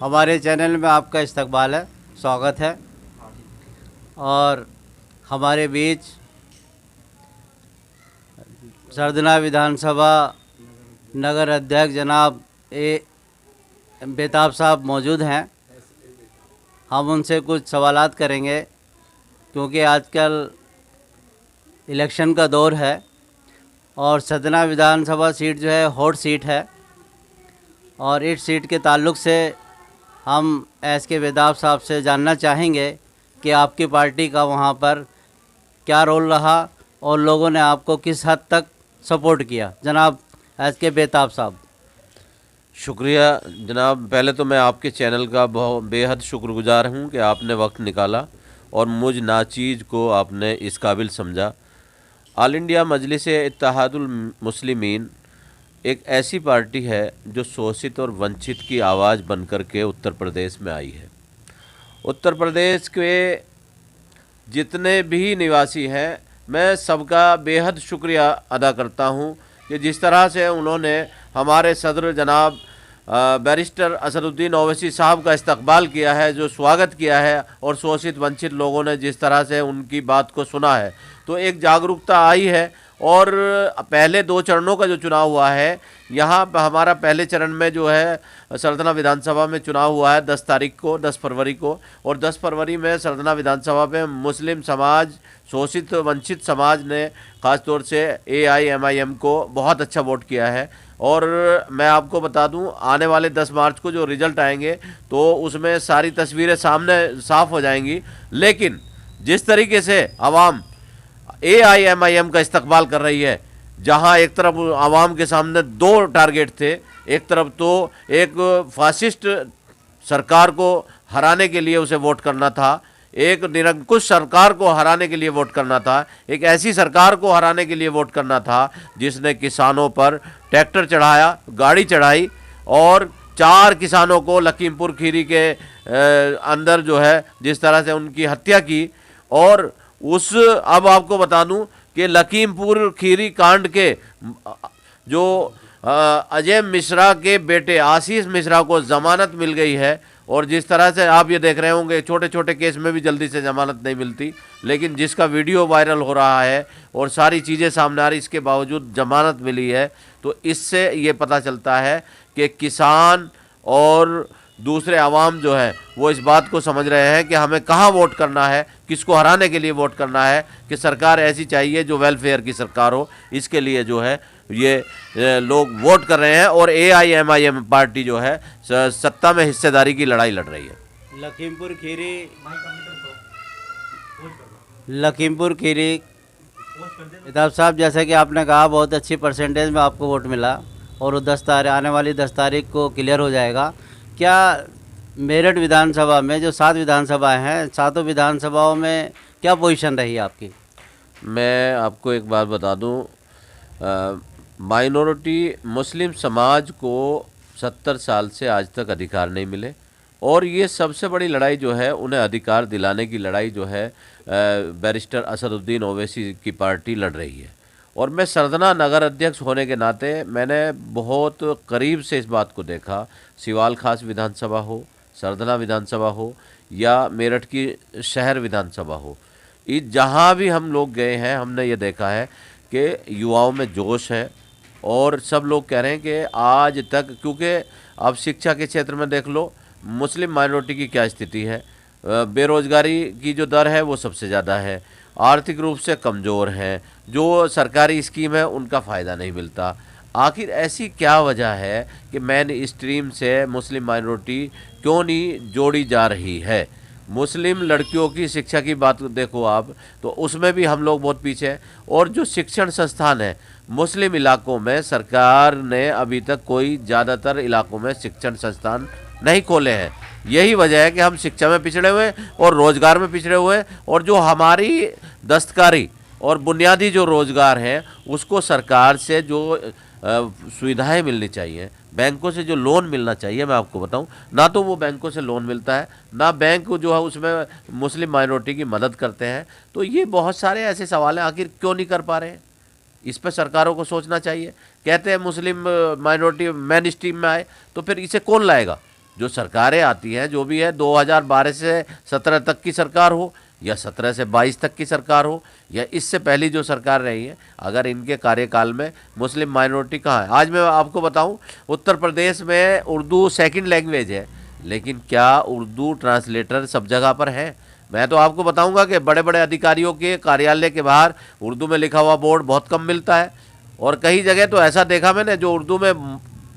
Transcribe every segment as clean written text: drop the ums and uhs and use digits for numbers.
हमारे चैनल में आपका इस्तकबाल है, स्वागत है। और हमारे बीच सरदना विधानसभा नगर अध्यक्ष जनाब बेताब साहब मौजूद हैं। हम उनसे कुछ सवालात करेंगे क्योंकि आजकल इलेक्शन का दौर है और सरदना विधानसभा सीट जो है हॉट सीट है और इस सीट के ताल्लुक़ से हम एस.के. बेताब साहब से जानना चाहेंगे कि आपकी पार्टी का वहाँ पर क्या रोल रहा और लोगों ने आपको किस हद तक सपोर्ट किया। जनाब एस.के. बेताब साहब। शुक्रिया जनाब। पहले तो मैं आपके चैनल का बहुत बेहद शुक्रगुजार हूँ कि आपने वक्त निकाला और मुझ नाचीज़ को आपने इस काबिल समझा। ऑल इंडिया मजलिस इत्तेहादुल मुस्लिमीन एक ऐसी पार्टी है जो शोषित और वंचित की आवाज़ बनकर के उत्तर प्रदेश में आई है। उत्तर प्रदेश के जितने भी निवासी हैं, मैं सबका बेहद शुक्रिया अदा करता हूं कि जिस तरह से उन्होंने हमारे सदर जनाब बैरिस्टर असदुद्दीन ओवैसी साहब का इस्तकबाल किया है, जो स्वागत किया है, और शोषित वंचित लोगों ने जिस तरह से उनकी बात को सुना है, तो एक जागरूकता आई है। और पहले 2 चरणों का जो चुनाव हुआ है, यहाँ हमारा पहले चरण में जो है सरदना विधानसभा में चुनाव हुआ है 10 तारीख को, 10 फरवरी को, और 10 फरवरी में सरदना विधानसभा में मुस्लिम समाज, शोषित वंचित समाज ने ख़ास तौर से AIMIM को बहुत अच्छा वोट किया है। और मैं आपको बता दूं, आने वाले 10 मार्च को जो रिज़ल्ट आएंगे तो उसमें सारी तस्वीरें सामने साफ़ हो जाएंगी। लेकिन जिस तरीके से आवाम AIMIM का इस्तकबाल कर रही है, जहां एक तरफ आवाम के सामने 2 टारगेट थे, एक तरफ तो एक फासिस्ट सरकार को हराने के लिए उसे वोट करना था, एक निरंकुश सरकार को हराने के लिए वोट करना था, एक ऐसी सरकार को हराने के लिए वोट करना था जिसने किसानों पर ट्रैक्टर चढ़ाया, गाड़ी चढ़ाई और 4 किसानों को लखीमपुर खीरी के अंदर जो है जिस तरह से उनकी हत्या की। और अब आपको बता दूं कि लखीमपुर खीरी कांड के जो अजय मिश्रा के बेटे आशीष मिश्रा को जमानत मिल गई है, और जिस तरह से आप ये देख रहे होंगे छोटे छोटे केस में भी जल्दी से जमानत नहीं मिलती, लेकिन जिसका वीडियो वायरल हो रहा है और सारी चीज़ें सामने आ रही, इसके बावजूद जमानत मिली है। तो इससे ये पता चलता है कि किसान और दूसरे आवाम जो है वो इस बात को समझ रहे हैं कि हमें कहाँ वोट करना है, किसको हराने के लिए वोट करना है, कि सरकार ऐसी चाहिए जो वेलफेयर की सरकार हो। इसके लिए जो है ये लोग वोट कर रहे हैं और AIMIM पार्टी जो है सत्ता में हिस्सेदारी की लड़ाई लड़ रही है। लखीमपुर खीरी बेताब साहब, जैसे कि आपने कहा बहुत अच्छी परसेंटेज में आपको वोट मिला और वो आने वाली 10 तारीख को क्लियर हो जाएगा। क्या मेरठ विधानसभा में जो 7 विधानसभाएं हैं, 7 विधानसभाओं में क्या पोजीशन रही आपकी? मैं आपको एक बात बता दूं, माइनॉरिटी मुस्लिम समाज को 70 साल से आज तक अधिकार नहीं मिले, और ये सबसे बड़ी लड़ाई जो है उन्हें अधिकार दिलाने की लड़ाई जो है बैरिस्टर असदुद्दीन ओवैसी की पार्टी लड़ रही है। और मैं सरदना नगर अध्यक्ष होने के नाते मैंने बहुत करीब से इस बात को देखा। सिवाल खास विधानसभा हो, सरदना विधानसभा हो या मेरठ की शहर विधानसभा हो, जहाँ भी हम लोग गए हैं हमने ये देखा है कि युवाओं में जोश है और सब लोग कह रहे हैं कि आज तक, क्योंकि अब शिक्षा के क्षेत्र में देख लो मुस्लिम माइनॉरिटी की क्या स्थिति है, बेरोज़गारी की जो दर है वो सबसे ज़्यादा है, आर्थिक रूप से कमज़ोर हैं, जो सरकारी स्कीम है उनका फ़ायदा नहीं मिलता। आखिर ऐसी क्या वजह है कि मेन स्ट्रीम से मुस्लिम माइनॉरिटी क्यों नहीं जोड़ी जा रही है? मुस्लिम लड़कियों की शिक्षा की बात देखो आप, तो उसमें भी हम लोग बहुत पीछे हैं। और जो शिक्षण संस्थान है मुस्लिम इलाकों में, सरकार ने अभी तक कोई ज़्यादातर इलाकों में शिक्षण संस्थान नहीं खोले हैं। यही वजह है कि हम शिक्षा में पिछड़े हुए हैं और रोज़गार में पिछड़े हुए हैं, और जो हमारी दस्तकारी और बुनियादी जो रोज़गार है उसको सरकार से जो सुविधाएं मिलनी चाहिए, बैंकों से जो लोन मिलना चाहिए, मैं आपको बताऊं, ना तो वो बैंकों से लोन मिलता है, ना बैंक जो है उसमें मुस्लिम माइनॉरिटी की मदद करते हैं। तो ये बहुत सारे ऐसे सवाल हैं, आखिर क्यों नहीं कर पा रहे हैं? इस पर सरकारों को सोचना चाहिए। कहते हैं मुस्लिम माइनॉरिटी मेन स्ट्रीम में आए, तो फिर इसे कौन लाएगा? जो सरकारें आती हैं, जो भी है 2012 से 17 तक की सरकार हो या 17 से 22 तक की सरकार हो या इससे पहली जो सरकार रही है, अगर इनके कार्यकाल में मुस्लिम माइनॉरिटी कहाँ है? आज मैं आपको बताऊं, उत्तर प्रदेश में उर्दू सेकंड लैंग्वेज है, लेकिन क्या उर्दू ट्रांसलेटर सब जगह पर है? मैं तो आपको बताऊंगा कि बड़े बड़े अधिकारियों के कार्यालय के बाहर उर्दू में लिखा हुआ बोर्ड बहुत कम मिलता है, और कई जगह तो ऐसा देखा मैंने जो उर्दू में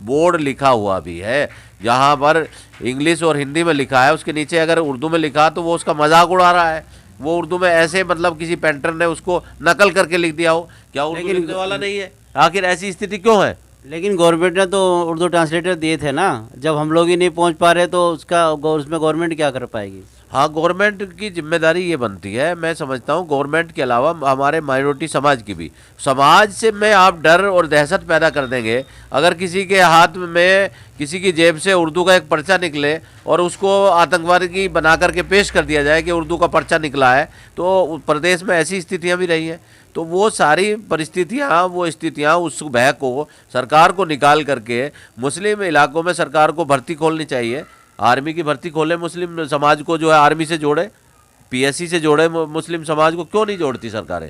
बोर्ड लिखा हुआ भी है, जहाँ पर इंग्लिश और हिंदी में लिखा है, उसके नीचे अगर उर्दू में लिखा तो वो उसका मजाक उड़ा रहा है। वो उर्दू में ऐसे मतलब किसी पेंटर ने उसको नकल करके लिख दिया हो, क्या उर्दू लिखने वाला नहीं है? आखिर ऐसी स्थिति क्यों है? लेकिन गवर्नमेंट ने तो उर्दू ट्रांसलेटर दिए थे ना, जब हम लोग ही नहीं पहुंच पा रहे तो उसमें गवर्नमेंट क्या कर पाएगी? हाँ, गवर्नमेंट की जिम्मेदारी ये बनती है, मैं समझता हूँ गवर्नमेंट के अलावा हमारे माइनॉरिटी समाज की भी। समाज से में आप डर और दहशत पैदा कर देंगे। अगर किसी के हाथ में, किसी की जेब से उर्दू का एक पर्चा निकले और उसको आतंकवादी बना करके पेश कर दिया जाए कि उर्दू का पर्चा निकला है, तो प्रदेश में ऐसी स्थितियाँ भी रही हैं। तो वो सारी परिस्थितियाँ, वो स्थितियाँ, उस भय को सरकार को निकाल करके मुस्लिम इलाकों में सरकार को भर्ती खोलनी चाहिए। आर्मी की भर्ती खोले, मुस्लिम समाज को जो है आर्मी से जोड़े, पीएससी से जोड़े, मुस्लिम समाज को क्यों नहीं जोड़ती सरकारें?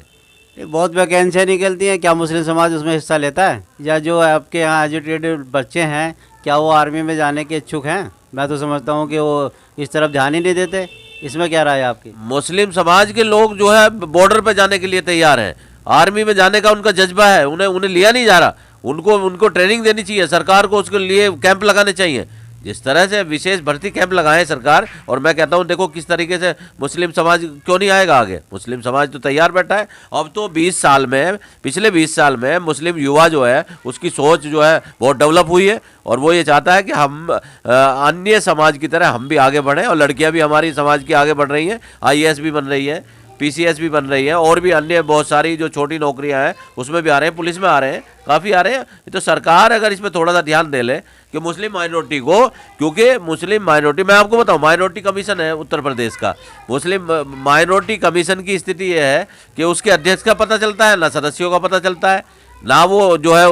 बहुत वैकेंसियाँ निकलती हैं, क्या मुस्लिम समाज उसमें हिस्सा लेता है? या जो आपके यहाँ एजुकेटेड बच्चे हैं, क्या वो आर्मी में जाने के इच्छुक हैं? मैं तो समझता हूँ कि वो इस तरफ ध्यान ही नहीं देते। इसमें क्या राय है आपकी? मुस्लिम समाज के लोग जो है बॉर्डर पे जाने के लिए तैयार हैं, आर्मी में जाने का उनका जज्बा है, उन्हें लिया नहीं जा रहा। उनको ट्रेनिंग देनी चाहिए, सरकार को उसके लिए कैंप लगाने चाहिए। जिस तरह से विशेष भर्ती कैंप लगाए सरकार, और मैं कहता हूं देखो किस तरीके से मुस्लिम समाज क्यों नहीं आएगा आगे। मुस्लिम समाज तो तैयार बैठा है। अब तो 20 साल में, पिछले 20 साल में मुस्लिम युवा जो है उसकी सोच जो है बहुत डेवलप हुई है, और वो ये चाहता है कि हम अन्य समाज की तरह हम भी आगे बढ़ें, और लड़कियां भी हमारी समाज की आगे बढ़ रही हैं, IAS भी बन रही है, PCS भी बन रही है, और भी अन्य बहुत सारी जो छोटी नौकरियां हैं उसमें भी आ रहे हैं, पुलिस में आ रहे हैं, काफ़ी आ रहे हैं। तो सरकार अगर इसमें थोड़ा सा ध्यान दे ले कि मुस्लिम माइनॉरिटी को, क्योंकि मुस्लिम माइनॉरिटी, मैं आपको बताऊं, माइनॉरिटी कमीशन है उत्तर प्रदेश का, मुस्लिम माइनॉरिटी कमीशन की स्थिति यह है कि उसके अध्यक्ष का पता चलता है ना सदस्यों का पता चलता है, ना वो जो है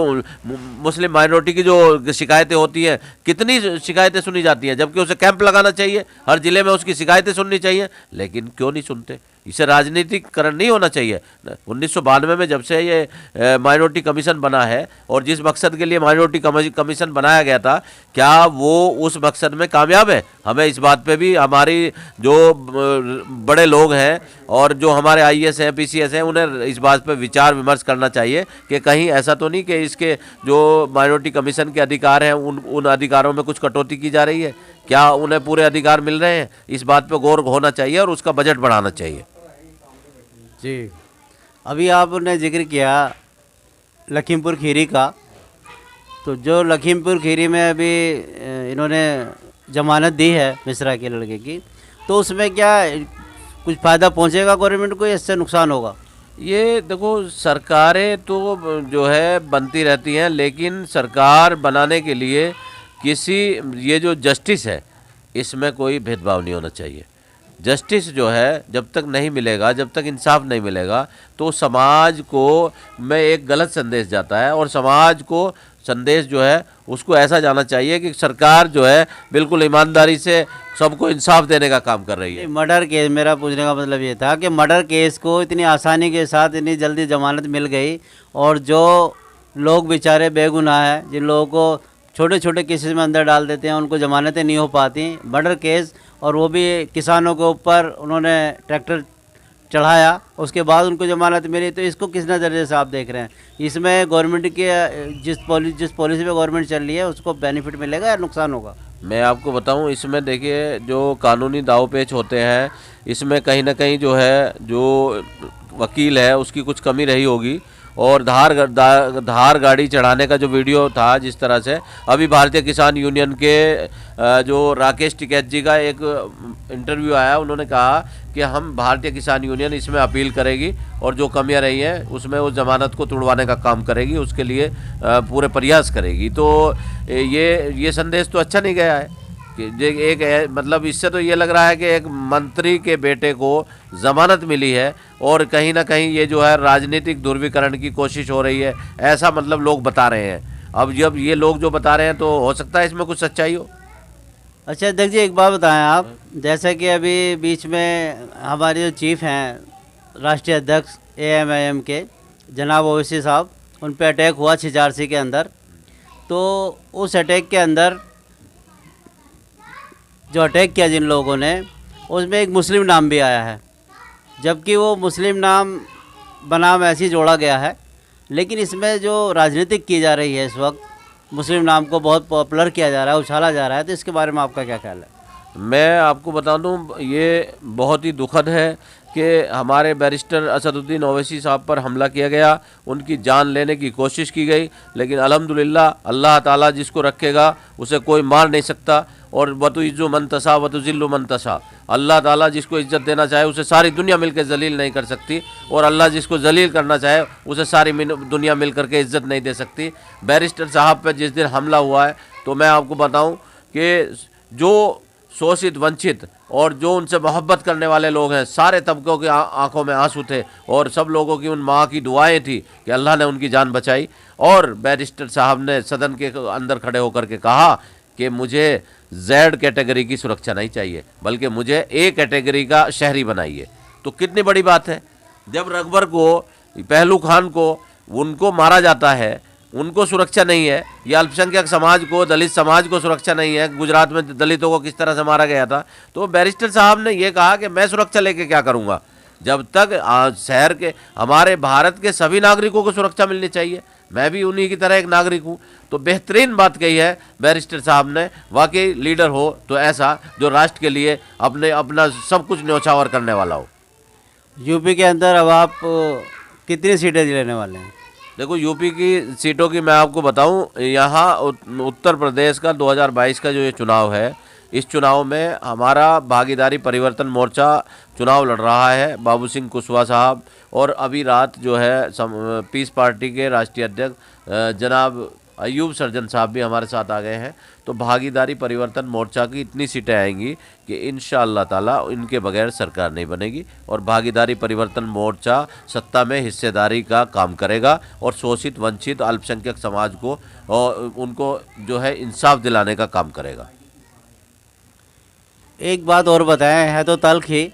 मुस्लिम माइनॉरिटी की जो शिकायतें होती हैं, कितनी शिकायतें सुनी जाती हैं, जबकि उसे कैंप लगाना चाहिए, हर जिले में उसकी शिकायतें सुननी चाहिए, लेकिन क्यों नहीं सुनते? इसे राजनीतिकरण नहीं होना चाहिए। 1992 में जब से ये माइनॉरिटी कमीशन बना है, और जिस मकसद के लिए माइनॉरिटी कमीशन बनाया गया था, क्या वो उस मकसद में कामयाब है? हमें इस बात पे भी हमारी जो बड़े लोग हैं और जो हमारे IAS हैं, PCS हैं, उन्हें इस बात पे विचार विमर्श करना चाहिए कि कहीं ऐसा तो नहीं कि इसके जो माइनॉरिटी कमीशन के अधिकार हैं उन अधिकारों में कुछ कटौती की जा रही है। क्या उन्हें पूरे अधिकार मिल रहे हैं? इस बात पे गौर होना चाहिए और उसका बजट बढ़ाना चाहिए। जी, अभी आपने जिक्र किया लखीमपुर खीरी का, तो जो लखीमपुर खीरी में अभी इन्होंने जमानत दी है मिश्रा के लड़के की, तो उसमें क्या कुछ फ़ायदा पहुंचेगा गवर्नमेंट को या इससे नुकसान होगा? ये देखो, सरकारें तो जो है बनती रहती हैं, लेकिन सरकार बनाने के लिए ये जो जस्टिस है, इसमें कोई भेदभाव नहीं होना चाहिए। जस्टिस जो है जब तक नहीं मिलेगा, जब तक इंसाफ नहीं मिलेगा, तो समाज को में एक गलत संदेश जाता है, और समाज को संदेश जो है उसको ऐसा जाना चाहिए कि सरकार जो है बिल्कुल ईमानदारी से सबको इंसाफ देने का काम कर रही है। मर्डर केस, मेरा पूछने का मतलब ये था कि मर्डर केस को इतनी आसानी के साथ इतनी जल्दी जमानत मिल गई, और जो लोग बेचारे बेगुनाह हैं, जिन लोगों को छोटे छोटे केसेस में अंदर डाल देते हैं, उनको जमानतें नहीं हो पाती। मर्डर केस, और वो भी किसानों के ऊपर उन्होंने ट्रैक्टर चढ़ाया, उसके बाद उनको जमानत मिली। तो इसको किस नज़रिए से आप देख रहे हैं? इसमें गवर्नमेंट के जिस पॉलिसी पे गवर्नमेंट चल रही है उसको बेनिफिट मिलेगा या नुकसान होगा? मैं आपको बताऊं, इसमें देखिए जो कानूनी दावपेच होते हैं, इसमें कहीं ना कहीं जो है जो वकील है उसकी कुछ कमी रही होगी, और धार गाड़ी चढ़ाने का जो वीडियो था, जिस तरह से अभी भारतीय किसान यूनियन के जो राकेश टिकैत जी का एक इंटरव्यू आया, उन्होंने कहा कि हम भारतीय किसान यूनियन इसमें अपील करेगी, और जो कमियां रही हैं उसमें उस जमानत को तुड़वाने का काम करेगी, उसके लिए पूरे प्रयास करेगी। तो ये संदेश तो अच्छा नहीं गया है कि मतलब इससे तो ये लग रहा है कि एक मंत्री के बेटे को जमानत मिली है, और कहीं ना कहीं ये जो है राजनीतिक ध्रुवीकरण की कोशिश हो रही है, ऐसा मतलब लोग बता रहे हैं। अब जब ये लोग जो बता रहे हैं, तो हो सकता है इसमें कुछ सच्चाई हो। अच्छा अध्यक्ष जी, एक बात बताएं आप, जैसे कि अभी बीच में हमारे जो चीफ हैं, राष्ट्रीय अध्यक्ष AMIM के जनाब ओवैसी साहब, उन पे अटैक हुआ छिचारसी के अंदर। तो उस अटैक के अंदर जो अटैक किया जिन लोगों ने, उसमें एक मुस्लिम नाम भी आया है, जबकि वो मुस्लिम नाम बनाम ऐसे ही जोड़ा गया है। लेकिन इसमें जो राजनीतिक की जा रही है इस वक्त, मुस्लिम नाम को बहुत पॉपुलर किया जा रहा है, उछाला जा रहा है, तो इसके बारे में आपका क्या ख्याल है? मैं आपको बता दूं, ये बहुत ही दुखद है कि हमारे बैरिस्टर असदुद्दीन ओवैसी साहब पर हमला किया गया, उनकी जान लेने की कोशिश की गई, लेकिन अल्हम्दुलिल्लाह अल्लाह ताला जिसको रखेगा उसे कोई मार नहीं सकता। और वतुइज़्ज़ु मन तशा वतुज़िल्लु मन तशा, अल्लाह ताला जिसको इज़्ज़त देना चाहे उसे सारी दुनिया मिलकर जलील नहीं कर सकती, और अल्लाह जिसको जलील करना चाहे उसे सारी दुनिया मिल करके इज़्ज़त नहीं दे सकती। बैरिस्टर साहब पर जिस दिन हमला हुआ है, तो मैं आपको बताऊं कि जो शोषित वंचित और जो उनसे मोहब्बत करने वाले लोग हैं, सारे तबकों की आंखों में आंसू थे, और सब लोगों की उन माँ की दुआएं थी कि अल्लाह ने उनकी जान बचाई। और बैरिस्टर साहब ने सदन के अंदर खड़े होकर के कहा कि मुझे Z कैटेगरी की सुरक्षा नहीं चाहिए, बल्कि मुझे A कैटेगरी का शहरी बनाइए। तो कितनी बड़ी बात है, जब रकबर को, पहलू खान को, उनको मारा जाता है, उनको सुरक्षा नहीं है, या अल्पसंख्यक समाज को, दलित समाज को सुरक्षा नहीं है। गुजरात में दलितों को किस तरह से मारा गया था, तो बैरिस्टर साहब ने ये कहा कि मैं सुरक्षा लेके क्या करूँगा, जब तक शहर के, हमारे भारत के सभी नागरिकों को सुरक्षा मिलनी चाहिए, मैं भी उन्हीं की तरह एक नागरिक हूँ। तो बेहतरीन बात कही है बैरिस्टर साहब ने, वाकई लीडर हो तो ऐसा जो राष्ट्र के लिए अपना सब कुछ न्यौछावर करने वाला हो। यूपी के अंदर अब आप कितनी सीटें लेने वाले हैं? देखो, यूपी की सीटों की मैं आपको बताऊं, यहाँ उत्तर प्रदेश का 2022 का जो ये चुनाव है, इस चुनाव में हमारा भागीदारी परिवर्तन मोर्चा चुनाव लड़ रहा है। बाबू सिंह कुशवाहा साहब, और अभी रात जो है पीस पार्टी के राष्ट्रीय अध्यक्ष जनाब अयूब सर्जन साहब भी हमारे साथ आ गए हैं। तो भागीदारी परिवर्तन मोर्चा की इतनी सीटें आएंगी कि इंशाअल्लाह ताला इनके बगैर सरकार नहीं बनेगी, और भागीदारी परिवर्तन मोर्चा सत्ता में हिस्सेदारी का काम करेगा, और शोषित वंचित अल्पसंख्यक समाज को और उनको जो है इंसाफ दिलाने का काम करेगा। एक बात और बताएं, है तो तल्ख ही,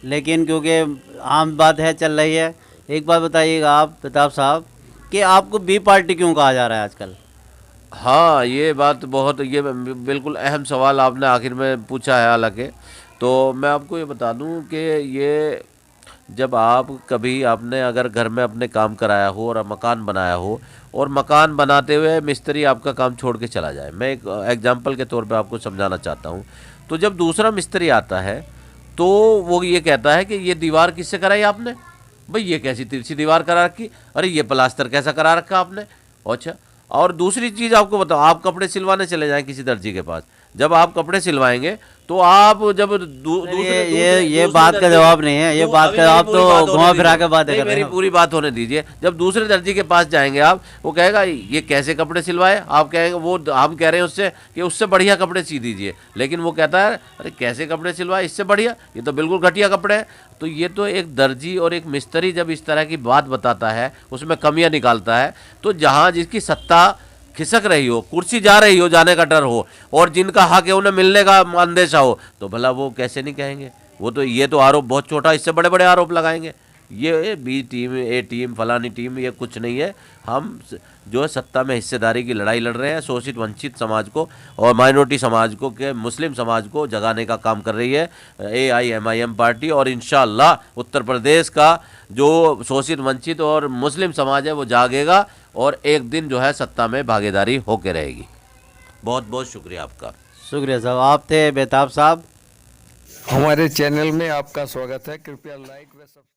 लेकिन क्योंकि आम बात है, चल रही है, एक बात बताइएगा आप प्रताप साहब, कि आपको बी पार्टी क्यों कहा जा रहा है आजकल? हाँ, ये बात बहुत, ये बिल्कुल अहम सवाल आपने आखिर में पूछा है। हालांकि तो मैं आपको ये बता दूं कि ये, जब आप कभी आपने अगर घर में अपने काम कराया हो और मकान बनाया हो, और मकान बनाते हुए मिस्त्री आपका काम छोड़ के चला जाए, मैं एक एग्जांपल के तौर पे आपको समझाना चाहता हूँ। तो जब दूसरा मिस्त्री आता है तो वो ये कहता है कि ये दीवार किससे कराई आपने, भाई ये कैसी तिरछी दीवार करा रखी, अरे ये प्लास्टर कैसा करा रखा आपने। अच्छा, और दूसरी चीज़ आपको बताओ, आप कपड़े सिलवाने चले जाएं किसी दर्जी के पास, जब आप कपड़े सिलवाएंगे तो आप जब ये बात का जवाब नहीं है, ये बात का जवाब तो घुमा फिरा के बात है। मेरी पूरी बात होने दीजिए। जब दूसरे दर्जी के पास जाएंगे आप, वो कहेगा ये कैसे कपड़े सिलवाए, आप कहेंगे, वो हम कह रहे हैं उससे कि उससे बढ़िया कपड़े सी दीजिए, लेकिन वो कहता है अरे कैसे कपड़े सिलवाए, इससे बढ़िया, ये तो बिल्कुल घटिया कपड़े हैं। तो ये तो एक दर्जी और एक मिस्त्री जब इस तरह की बात बताता है, उसमें कमियां निकालता है, तो जहाँ जिसकी सत्ता खिसक रही हो, कुर्सी जा रही हो, जाने का डर हो, और जिनका हक है उन्हें मिलने का अंदेशा हो, तो भला वो कैसे नहीं कहेंगे। वो तो, ये तो आरोप बहुत छोटा, इससे बड़े बड़े आरोप लगाएंगे। ये बी टीम, ए टीम, फलानी टीम, ये कुछ नहीं है। हम जो है सत्ता में हिस्सेदारी की लड़ाई लड़ रहे हैं, शोषित वंचित समाज को और माइनॉरिटी समाज को, के मुस्लिम समाज को जगाने का काम कर रही है AIMIM पार्टी। और इंशाअल्लाह उत्तर प्रदेश का जो शोषित वंचित और मुस्लिम समाज है वो जागेगा, और एक दिन जो है सत्ता में भागीदारी होकर रहेगी। बहुत बहुत शुक्रिया आपका। शुक्रिया साहब, आप थे बेताब साहब। हमारे चैनल में आपका स्वागत है, कृपया लाइक व सब्सक्राइब